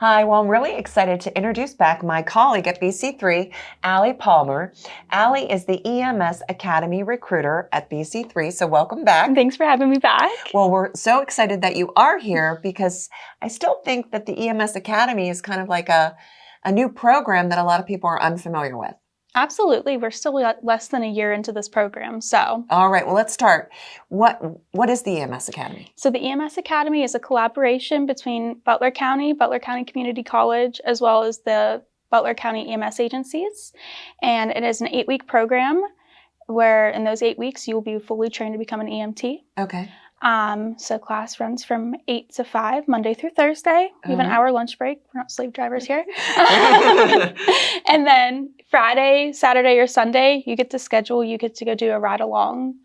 Hi, well, I'm really excited to introduce back my colleague at BC3, Allie Palmer. Allie is the EMS Academy recruiter at BC3, so welcome back. Thanks for having me back. Well, we're so excited that you are here because I still think that the EMS Academy is kind of like a new program that a lot of people are unfamiliar with. Absolutely. We're still less than a year into this program, so. All right, well, let's start. What is the EMS Academy? So the EMS Academy is a collaboration between Butler County Community College, as well as the Butler County EMS agencies. And it is an 8-week program where in those 8 weeks, you will be fully trained to become an EMT. Okay. So class runs from 8 to 5, Monday through Thursday. We have an hour lunch break. We're not slave drivers here. And then Friday, Saturday, or Sunday, you get to schedule. You get to go do a ride along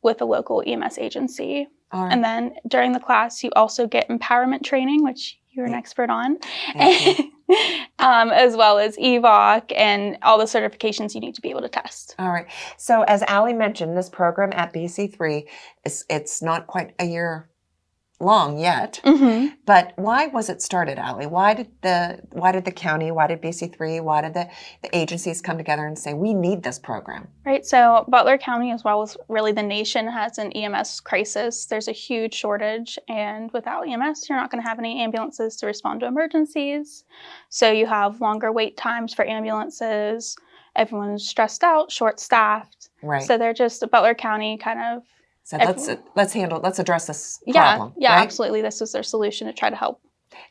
with a local EMS agency. All right. And then during the class, you also get empowerment training, which you're an expert on, as well as EVOC and all the certifications you need to be able to test. All right. So as Allie mentioned, this program at BC3, it's not quite a year long yet. Mm-hmm. But why was it started, Allie? Why did the county, why did BC3, why did the agencies come together and say, we need this program? Right. So Butler County, as well as really the nation, has an EMS crisis. There's a huge shortage, and without EMS, you're not going to have any ambulances to respond to emergencies. So you have longer wait times for ambulances. Everyone's stressed out, short-staffed. Right. So they're just Butler County kind of. So let's address this problem. Yeah, right? Absolutely. This was their solution to try to help.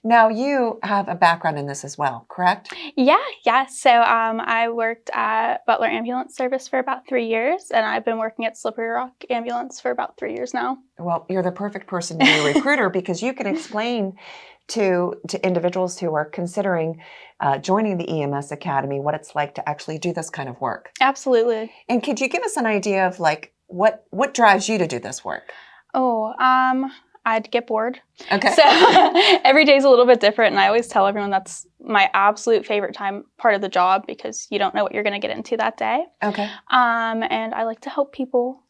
Now, you have a background in this as well, correct? Yeah. So I worked at Butler Ambulance Service for about 3 years, and I've been working at Slippery Rock Ambulance for about 3 years now. Well, you're the perfect person to be a recruiter because you can explain to individuals who are considering joining the EMS Academy what it's like to actually do this kind of work. Absolutely. And could you give us an idea of what drives you to do this work? I'd get bored. Okay. So every day's a little bit different, and I always tell everyone that's my absolute favorite part of the job because you don't know what you're going to get into that day. Okay. And I like to help people.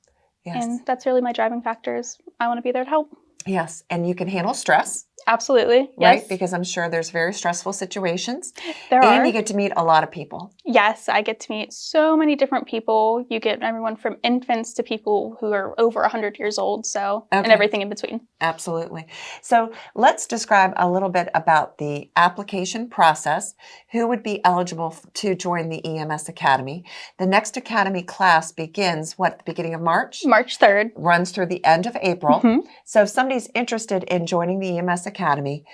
Yes. And that's really my driving factor is I want to be there to help. Yes, and you can handle stress. Absolutely. Right? Yes. Because I'm sure there's very stressful situations. There are. And you get to meet a lot of people. Yes, I get to meet so many different people. You get everyone from infants to people who are over 100 years old, and everything in between. Absolutely. So let's describe a little bit about the application process. Who would be eligible to join the EMS Academy? The next Academy class begins, the beginning of March? March 3rd. Runs through the end of April. Mm-hmm. So if somebody's interested in joining the EMS Academy,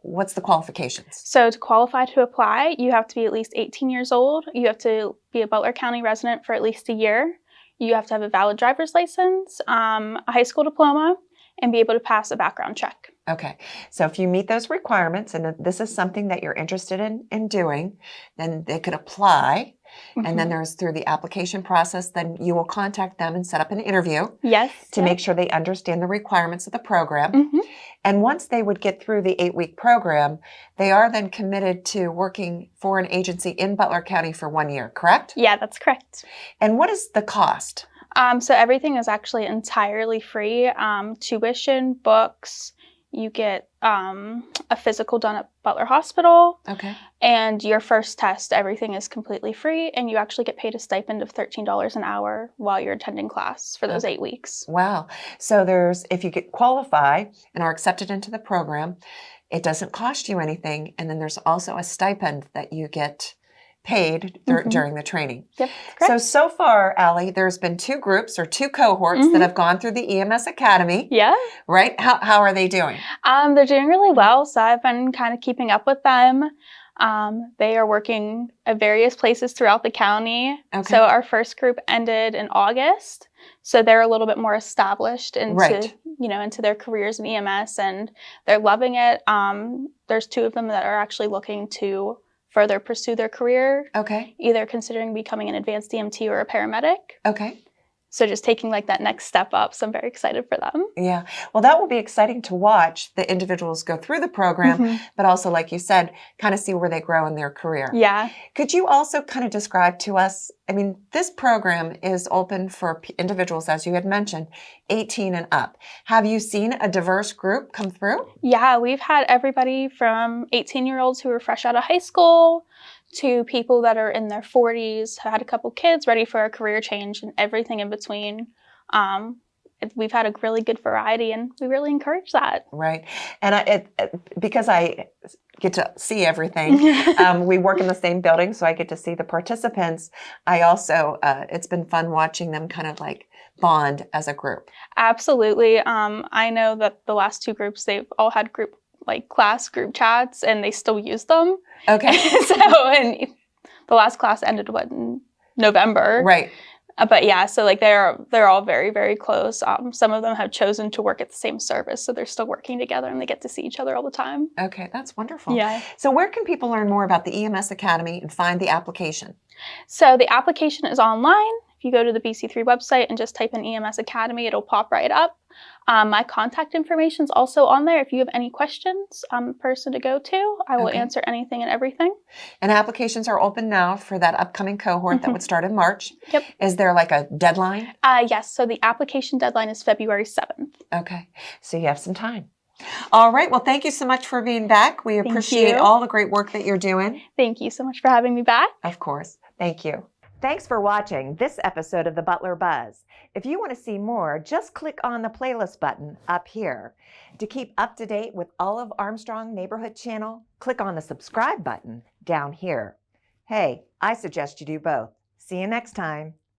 what's the qualifications? So to qualify to apply, you have to be at least 18 years old. You have to be a Butler County resident for at least a year. You have to have a valid driver's license, a high school diploma, and be able to pass a background check. Okay. So if you meet those requirements and this is something that you're interested in doing, then they could apply. Mm-hmm. And then there's through the application process, then you will contact them and set up an interview. Yes. To make sure they understand the requirements of the program. Mm-hmm. And once they would get through the 8-week program, they are then committed to working for an agency in Butler County for 1 year, correct? Yeah, that's correct. And what is the cost? So everything is actually entirely free. Tuition, books, you get a physical done at Butler Hospital. Okay. And your first test, everything is completely free, and you actually get paid a stipend of $13 an hour while you're attending class for those 8 weeks. Wow. So if you qualify and are accepted into the program, it doesn't cost you anything. And then there's also a stipend that you get paid during the training. Yep, correct. So far, Allie, there's been 2 groups or 2 cohorts that have gone through the EMS Academy. Yeah. Right? How are they doing? They're doing really well, so I've been kind of keeping up with them. They are working at various places throughout the county. Okay. So our first group ended in August. So they're a little bit more established into their careers in EMS, and they're loving it. There's 2 of them that are actually looking to further pursue their career. Okay. Either considering becoming an advanced EMT or a paramedic. Okay. So just taking like that next step up. So I'm very excited for them. Yeah. Well, that will be exciting to watch the individuals go through the program, but also, like you said, kind of see where they grow in their career. Yeah. Could you also kind of describe to us, I mean, this program is open for individuals, as you had mentioned, 18 and up. Have you seen a diverse group come through? Yeah, we've had everybody from 18-year-olds who are fresh out of high school to people that are in their 40s, who had a couple kids ready for a career change, and everything in between. We've had a really good variety, and we really encourage that. Right. And because I get to see everything, we work in the same building, so I get to see the participants. I also, it's been fun watching them kind of like bond as a group. Absolutely. I know that the last two groups, they've all had class group chats, and they still use them. Okay. And the last class ended in November. Right. But yeah, so like they're all very, very close. Some of them have chosen to work at the same service, so they're still working together, and they get to see each other all the time. Okay, that's wonderful. Yeah. So where can people learn more about the EMS Academy and find the application? So the application is online. If you go to the BC3 website and just type in EMS Academy, it'll pop right up. My contact information is also on there. If you have any questions, I'm the person to go to. I will answer anything and everything. And applications are open now for that upcoming cohort that would start in March. Yep. Is there like a deadline? Yes. So the application deadline is February 7th. Okay. So you have some time. All right. Well, thank you so much for being back. We appreciate all the great work that you're doing. Thank you so much for having me back. Of course. Thank you. Thanks for watching this episode of the Butler Buzz. If you want to see more, just click on the playlist button up here. To keep up to date with all of Armstrong Neighborhood Channel, click on the subscribe button down here. Hey, I suggest you do both. See you next time.